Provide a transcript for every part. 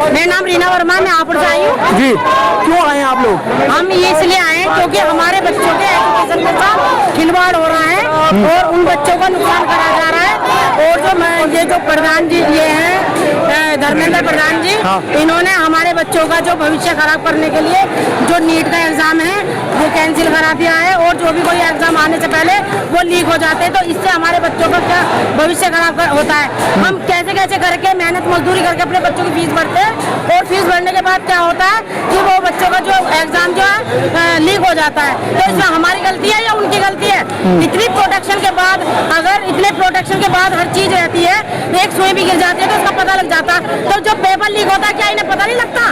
मेरा नाम रीना वर्मा, मैं हापुड़ से आई हूँ। जी, क्यों आए हैं आप लोग? हम इसलिए आए हैं क्योंकि हमारे बच्चों के एजुकेशन के साथ खिलवाड़ हो रहा है और उन बच्चों को नुकसान करा जा रहा है। और ये जो प्रधान जी ये हैं धर्मेंद्र प्रधान जी, इन्होंने हमारे बच्चों का जो भविष्य खराब करने के लिए जो नीट का एग्जाम है वो कैंसिल करा दिया है और जो भी कोई एग्जाम आने से पहले वो लीक हो जाते हैं। तो इससे हमारे बच्चों का क्या भविष्य खराब होता है। हम कैसे कैसे करके मेहनत मजदूरी करके अपने बच्चों की फीस भरते हैं और फीस भरने के बाद क्या होता है कि वो बच्चों का जो एग्जाम जो है लीक हो जाता है। तो इसमें हमारी गलती है या उनकी गलती है? इतनी प्रोटेक्शन के बाद, अगर इतने प्रोटेक्शन के बाद हर चीज रहती है, एक सुई भी गिर जाती है तो उसका पता लग जाता। तो जब पेपर लीक होता है क्या इन्हें पता नहीं लगता?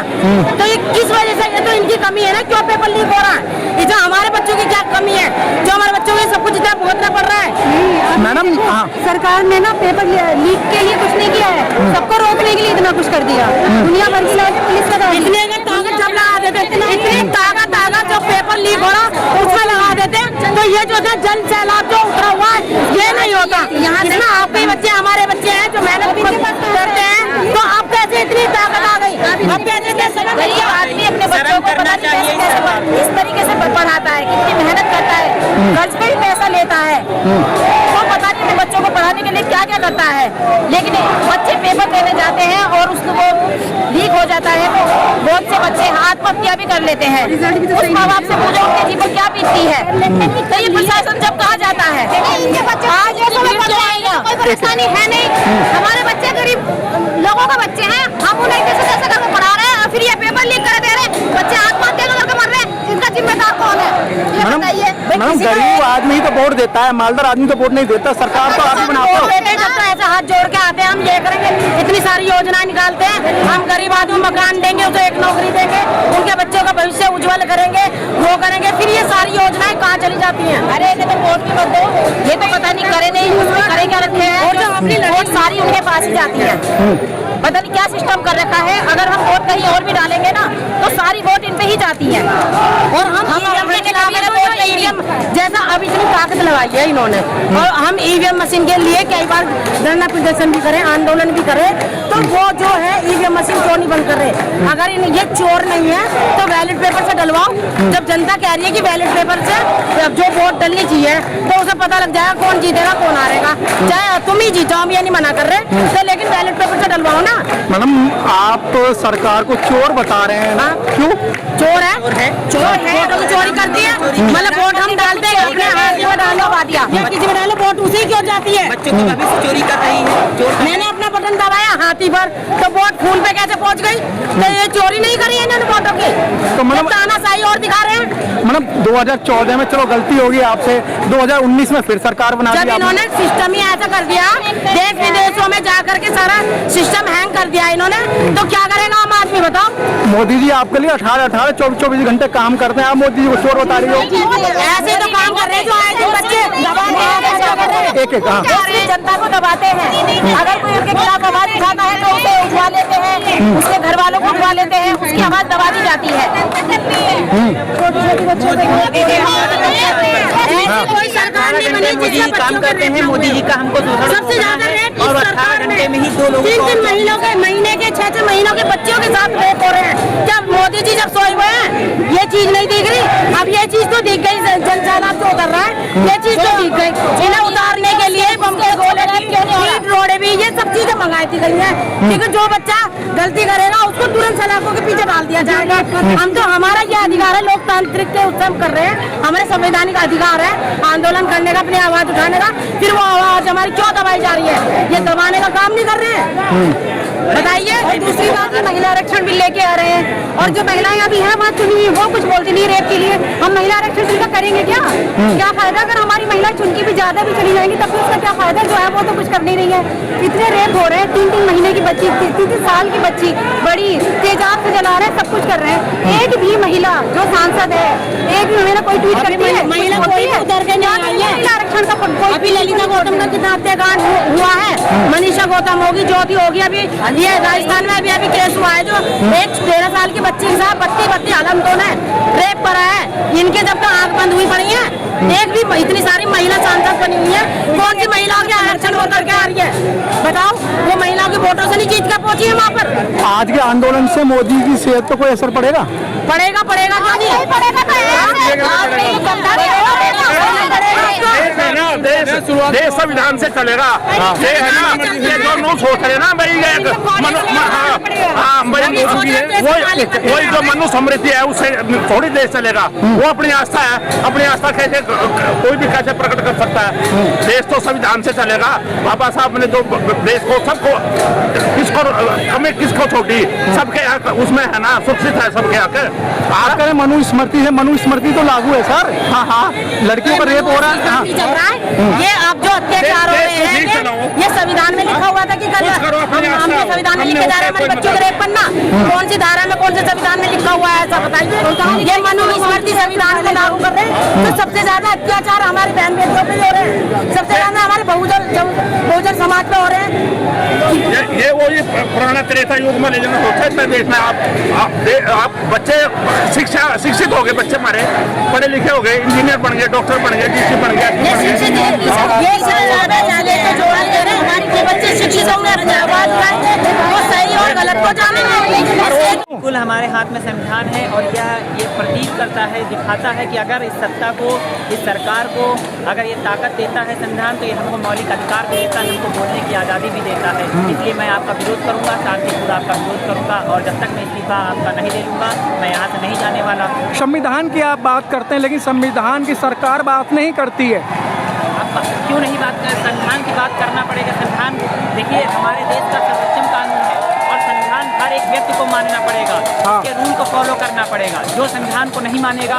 तो ये किस वजह से? ये तो इनकी कमी है ना, क्यों पेपर लीक हो रहा है? इसमें हमारे बच्चों की क्या कमी है जो हमारे बच्चों को सब कुछ इतना भुगतना पड़ रहा है? मैडम, सरकार ने ना पेपर लीक के लिए कुछ नहीं किया है, सबको रोकने के लिए इतना कुछ कर दिया। दुनिया भर की पुलिस का इतने ताकत जब लगा देते, इतनी ताकत जो पेपर लीक हो रहा उसमें लगा देते, तो ये जो है जल सैलाब जो उतरा हुआ है ये नहीं होता। यहाँ से ना आपके बच्चे हमारे बच्चे हैं जो मेहनत करते हैं, तो आप कैसे इतनी ताकत आ गई? अब कैसे आदमी अपने बच्चों को पता नहीं कैसे इस तरीके से पढ़ाता है, कितनी मेहनत करता है, कर्ज पे ही पैसा लेता है, तो पता नहीं अपने बच्चों को पढ़ाने के लिए क्या क्या करता है। लेकिन बच्चे पेपर देने जाते हैं और उसको लीक हो जाता है तो बहुत से बच्चे आत्महत्या भी कर लेते हैं। उस माँ बाप से पूछो उनके जीवन क्या बीतती है। तो ये प्रशासन जब कहा जाता है आज कोई परेशानी है नहीं, हमारे बच्चे गरीब लोगों का बच्चे हैं, हम उन्हें कैसे कैसे करके पढ़ा रहे हैं और फिर ये पेपर लीक कर दे रहे हैं, बच्चे आत्महत्या करके मर रहे हैं, इसका जिम्मेदार कौन है? ये बताइए। मैडम, गरीब आदमी तो वोट देता है, मालदार आदमी तो वोट नहीं देता। सरकार तो आदमी बनाता है। जब तो ऐसा हाथ जोड़ के आते हैं, हम ये करेंगे, इतनी सारी योजनाएं निकालते हैं, हम गरीब आदमी मकान देंगे, उसे एक नौकरी देंगे, उनके बच्चों का भविष्य उज्जवल करेंगे, वो करेंगे, फिर ये सारी योजनाएं कहाँ चली जाती हैं? अरे इन्हें तो वोट भी मत दो, ये तो पता नहीं करे नहीं, उसमें करे क्या रखे हैं, और जो अपनी वोट सारी उनके पास ही जाती है। पता नहीं क्या सिस्टम कर रखा है। अगर हम वोट कहीं और भी डालेंगे ना तो सारी वोट इन पे ही जाती है और हम जैसा अब इतनी ताकत लगाई है इन्होंने और हम ईवीएम मशीन के लिए कई बार धरना प्रदर्शन भी करें, आंदोलन भी करें, तो वो जो है ईवीएम मशीन क्यों नहीं बंद कर रहे? अगर ये चोर नहीं है तो बैलेट पेपर से डलवाओ। जब जनता कह रही है कि बैलेट पेपर से जो वोट डलनी चाहिए तो उसे पता लग जाएगा कौन जीतेगा कौन हारेगा, चाहे तुम ही जीतो, हम ये नहीं मना कर रहे, तो लेकिन बैलेट पेपर से डलवाओ ना। मैडम, आप तो सरकार को चोर बता रहे हैं ना? क्यों चोर है? चोर है तो चोरी करती है, मतलब वोट हम डालते हैं अपने हाथ में डालो दिया या किसी में डालो, वोट उसी की हो जाती है। बच्चों की भविष्य चोरी कर रही है। मैंने अपना बटन दबाया हाथी पर तो वोट फूल पे कैसे पहुंच गई? तो ये चोरी नहीं करी है इन्होंने वोटों की, तो मतलब तानाशाही और दिखा रहे हैं। मतलब 2014 में चलो गलती होगी आपसे, 2019 में फिर सरकार बना दी। जब इन्होंने सिस्टम ही ऐसा कर दिया, देश विदेशों में जाकर के सारा सिस्टम हैंग कर दिया इन्होंने, तो क्या करेगा आम आदमी बताओ? मोदी जी आपके लिए 18 24 घंटे काम करते हैं, आप मोदी जी को चोर बता रही हो? ऐसे तो काम कर रहे हैं जो आए दिन बच्चे एक जनता को दबाते हैं। अगर कोई उनके खिलाफ आवाज उठाता है तो उसे उठवा लेते हैं, उसके घर वालों को उठवा लेते हैं, उसकी आवाज दबा दी जाती है। कोई सरकार नहीं बनी मोदी जी काम करते हैं, मोदी जी का हमको सबसे ज्यादा रेप और 18 घंटे में ही 2 लोगों को 3 महीनों के महीने के 6 महीनों के बच्चों के साथ रेप हो रहे हैं। क्या मोदी जी जब सोए हुए हैं ये चीज नहीं दिख रही? अब ये चीज तो दिख गई, जल सैलाब जो उतर रहा है ये चीज तो दिख गई। इन्हें उतारने के लिए बम के गोले रोड़े भी ये सब चीजें मंगाई थी गई है, क्योंकि जो बच्चा गलती करेगा उसको तुरंत सलाखों के पीछे डाल दिया जाएगा। हम तो हमारा ये अधिकार है, लोकतांत्रिक के उत्सव कर रहे हैं, हमारे संवैधानिक अधिकार है आंदोलन करने का, अपनी आवाज उठाने का, फिर वो आवाज हमारी क्यों दबाई जा रही है? ये दबाने का काम नहीं कर रहे हैं, बताइए। दूसरी बात है महिला आरक्षण बिल लेके आ रहे हैं और जो महिलाएं अभी हैं वहाँ चुनी हुई वो कुछ बोलती नहीं रेप के लिए। हम महिला आरक्षण बिल का करेंगे क्या? क्या फायदा? अगर हमारी महिला चुन की भी ज्यादा भी चली जाएंगी तब भी उसका क्या फायदा? जो है वो तो कुछ कर नहीं रही है। इतने रेप हो रहे हैं, 3 महीने की बच्ची, 3 साल की बच्ची बड़ी तेजाब से जला रहे हैं, सब कुछ कर रहे हैं। एक भी महिला जो सांसद है ट्वीट करती है, महिला कुछ कोई बोलती है। उतर के नहीं आई है। महिला आरक्षण का कोई अभी ललिता गौतम का कितना हत्याकांड हुआ है, मनीषा गौतम होगी, ज्योति होगी, अभी ये राजस्थान में अभी केस हुआ है जो एक 13 साल की बच्ची के साथ बत्ती आलमदों ने रेप करा है। इनके जब तक आंख बंद हुई पड़ी है, एक भी इतनी सारी महिला सांसद बनी हुई है, कौन सी महिलाओं के आरक्षण होकर के आ रही है बताओ? वो महिलाओं के वोटों से नहीं जीत कर पहुंची है वहाँ पर। आज के आंदोलन से मोदी की सेहत पर कोई असर पड़ेगा? पड़ेगा पड़ेगा क्यों नहीं पड़ेगा? देश संविधान से चलेगा। ये है ना, ये जो नो सोच रहे ना भाई, वही जो मनु समृद्धि है उससे थोड़ी देश चलेगा। वो अपनी आस्था है, अपनी आस्था कैसे कोई भी कैसे प्रकट कर सकता है। देश तो संविधान से चलेगा। बाबा साहब ने जो देश को सबको हमें किसको छोड़ी, सबके हक उसमें है ना, सुरक्षित है सबके हक। आप करें मनुस्मृति है, मनुस्मृति तो लागू है सर। हाँ हाँ, लड़कियों का रेप हो रहा है। हाँ। चल रहा है ये अब जो अत्याचार हो रहे हैं, ये संविधान में लिखा हुआ था कि कल हमने संविधान में लिखे जा रहे हैं हमारे बच्चों को रेप करना। कौन सी धारा में, कौन से संविधान में लिखा हुआ है ऐसा बताइए? ये मनुस्मृति संविधान में लागू कर रहे हैं तो सबसे ज्यादा अत्याचार हमारी बहन बेटियों पे हो रहे हैं, सबसे ज्यादा हमारे बहुजन समाज पे हो रहे हैं। ये वही पुराना त्रेता युग में ले जाना होता है देश में। आप बच्चे शिक्षित हो गए, बच्चे हमारे पढ़े लिखे हो गए, इंजीनियर बन गए, डॉक्टर बन गए, डीसी बन गए। हमारे बच्चे शिक्षित होंगे, वो सही और गलत को जानेंगे। बिल्कुल हमारे हाथ में संविधान है और ये प्रतीक करता है, दिखाता है कि अगर इस सत्ता को, इस सरकार को अगर ये ताकत देता है संविधान, तो ये हमको मौलिक अधिकार भी देता है, हमको बोलने की आज़ादी भी देता है। इसलिए मैं आपका विरोध करूंगा, शांतिपूर्ण आपका विरोध करूंगा और जब तक मैं इस्तीफा आपका नहीं ले लूँगा मैं यहाँ से नहीं जाने वाला। संविधान की आप बात करते हैं, लेकिन संविधान की सरकार बात नहीं करती है। आप क्यों नहीं बात कर? संविधान की बात करना पड़ेगा। संविधान देखिए हमारे देश का सर्वोच्चम कानून है और संविधान हर एक व्यक्ति को मानना पड़ेगा। हाँ। उसके रूल को फॉलो करना पड़ेगा। जो संविधान को नहीं मानेगा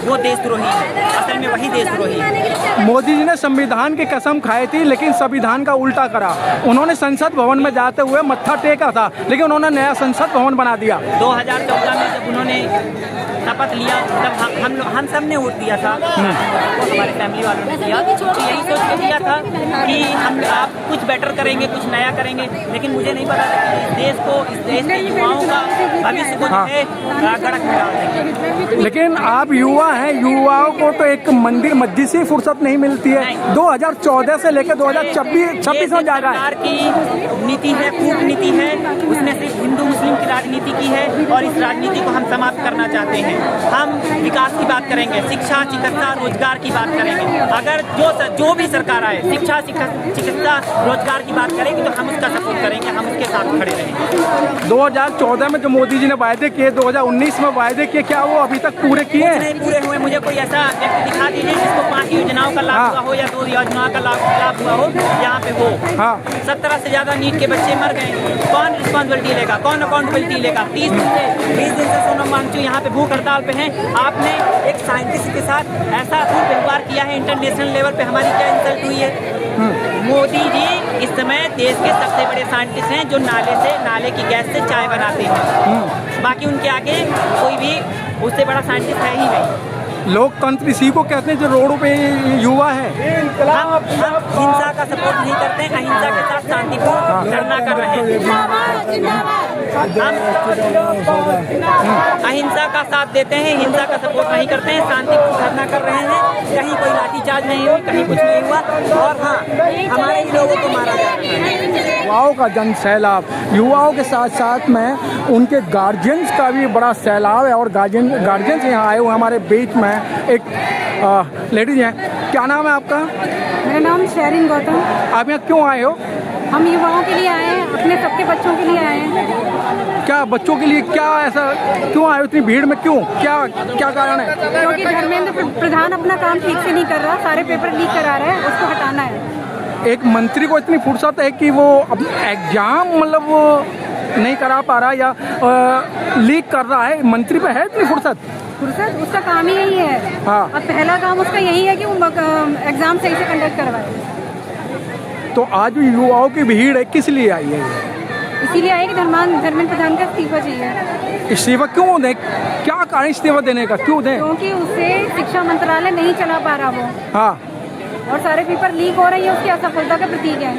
वो देशद्रोही है, असल में वही देशद्रोही है। मोदी जी ने संविधान की कसम खाई थी, लेकिन संविधान का उल्टा करा। उन्होंने संसद भवन में जाते हुए मत्था टेका था, लेकिन उन्होंने नया संसद भवन बना दिया। 2014 में जब उन्होंने शपथ लिया तब हम सब ने वोट दिया था, हमारे फैमिली वालों ने दिया, तो यही सोच के दिया था कि हम आप कुछ बेटर करेंगे, कुछ नया करेंगे। लेकिन मुझे नहीं पता था कि इस देश के युवाओं का भविष्य को जो है गड़क में डाल देंगे। लेकिन आप युवा हैं, युवाओं को तो एक मंदिर मस्जिद से फुर्सत नहीं मिलती है। 2014 से लेकर 2026 में जा रहा है। सरकार की नीति है, कूटनीति है, उसने सिर्फ हिंदू मुस्लिम की राजनीति की है और इस राजनीति को हम समाप्त करना चाहते हैं। हम विकास की बात करेंगे, शिक्षा, चिकित्सा, रोजगार की बात करेंगे। अगर जो भी सरकार आए शिक्षा, चिकित्सा, रोजगार की बात करेगी तो हम उसका सपोर्ट करेंगे, हम उसके साथ खड़े रहेंगे। 2014 में जो मोदी जी ने वायदे किए, 2019 में वायदे किए, क्या वो अभी तक पूरे किए हैं? नहीं पूरे हुए। मुझे कोई ऐसा व्यक्ति दिखा दीजिए जिसको 5 योजनाओं का लाभ हुआ हो या 2 योजनाओं का लाभ हुआ हो यहाँ पे हो। हाँ। 17 से ज्यादा नीट के बच्चे मर गए। कौन रिस्पॉन्सिबिलिटी लेगा, कौन अकाउंटेबिलिटी लेगा? 20 दिन से सोनम वांगचुक यहाँ पे भूख हड़ताल पे हैं। आपने एक साइंटिस्ट के साथ ऐसा व्यवहार किया है, इंटरनेशनल लेवल पे हमारी क्या इंसल्ट हुई है? मोदी जी इस समय देश के सबसे बड़े साइंटिस्ट हैं जो नाले की गैस से चाय बनाते हैं। बाकी उनके आगे कोई भी उससे बड़ा साइंटिस्ट है ही नहीं। लोकतंत्र इसी को कहते हैं जो रोडों पे युवा है। हम हिंसा का सपोर्ट नहीं करते हैं, अहिंसा के साथ शांतिपूर्ण धरना कर रहे हैं। हम अहिंसा का साथ देते हैं, हिंसा का सपोर्ट नहीं करते हैं, शांतिपूर्ण धरना कर रहे हैं। कहीं कोई लाठीचार्ज नहीं हुई, कहीं कुछ नहीं हुआ। और हाँ, हमारे ही लोगों को मारा जा रहा है। युवाओं का जन सैलाब, युवाओं के साथ साथ में उनके गार्जियंस का भी बड़ा सैलाब है और गार्जियंस यहाँ आए हुए हमारे बीच में। एक लेडीज हैं, क्या नाम है आपका? मेरा नाम शेरिन गौतम। आप यहाँ क्यों आए हो? हम युवाओं के लिए आए हैं, अपने सबके बच्चों के लिए आए हैं। क्या बच्चों के लिए, क्या ऐसा क्यों आए हो? इतनी भीड़ में क्यों, क्या कारण है? क्योंकि धर्मेंद्र प्रधान अपना काम ठीक से नहीं कर रहा, सारे पेपर लीक करा रहा है, उसको हटाना है। एक मंत्री को इतनी फुर्सत है कि वो अब एग्जाम मतलब वो नहीं करा पा रहा या लीक कर रहा है, मंत्री पे है इतनी फुर्सत? उसका काम ही यही है। हाँ। अब पहला काम उसका यही है कि वो एग्जाम सही से कंडक्ट करवाए। तो आज युवाओं की भीड़ है, किस लिए आई है? इसीलिए आए कि धर्मेंद्र प्रधान का इस्तीफा चाहिए, इस्तीफा क्यों दें, क्या कारण इस्तीफा देने का, क्यों दें? क्योंकि उससे शिक्षा मंत्रालय नहीं चला पा रहा वो, हाँ, और सारे पेपर लीक हो रहे हैं, उसकी असफलता का प्रतीक है।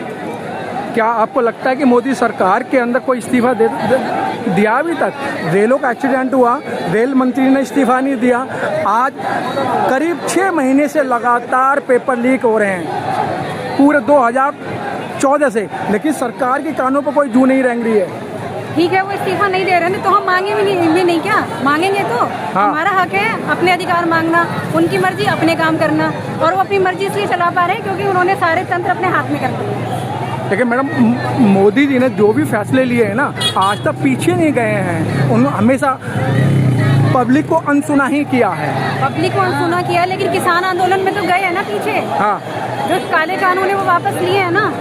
क्या आपको लगता है कि मोदी सरकार के अंदर कोई इस्तीफा दिया अभी तक? रेलों का एक्सीडेंट हुआ, रेल मंत्री ने इस्तीफा नहीं दिया, आज करीब 6 महीने से लगातार पेपर लीक हो रहे हैं पूरे 2014 से, लेकिन सरकार के कानों पर कोई जू नहीं रेंग रही है। ठीक है, वो इस्तीफा नहीं दे रहे हैं तो हम मांगे भी नहीं क्या? मांगेंगे तो हमारा हक है अपने अधिकार मांगना, उनकी मर्जी अपने काम करना, और वो अपनी मर्जी इसलिए चला पा रहे हैं क्योंकि उन्होंने सारे तंत्र अपने हाथ में कर दिए। लेकिन मैडम, मोदी जी ने जो भी फैसले लिए हैं ना, आज तक पीछे नहीं गए हैं, उन्होंने हमेशा पब्लिक को अनसुना ही किया है। पब्लिक को अनसुना किया है, लेकिन किसान आंदोलन में तो गए हैं ना पीछे। हाँ, जो काले कानून है वो वापस लिए हैं ना।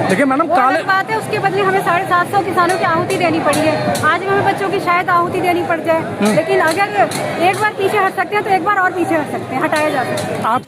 देखिए मैडम, वो काले अलग बात है, उसके बदले हमें 750 किसानों की आहुति देनी पड़ी है। आज हमें बच्चों की शायद आहुति देनी पड़ जाए, लेकिन अगर एक बार पीछे हट सकते हैं तो एक बार और पीछे हट सकते हैं, हटाया जा सकता है। आप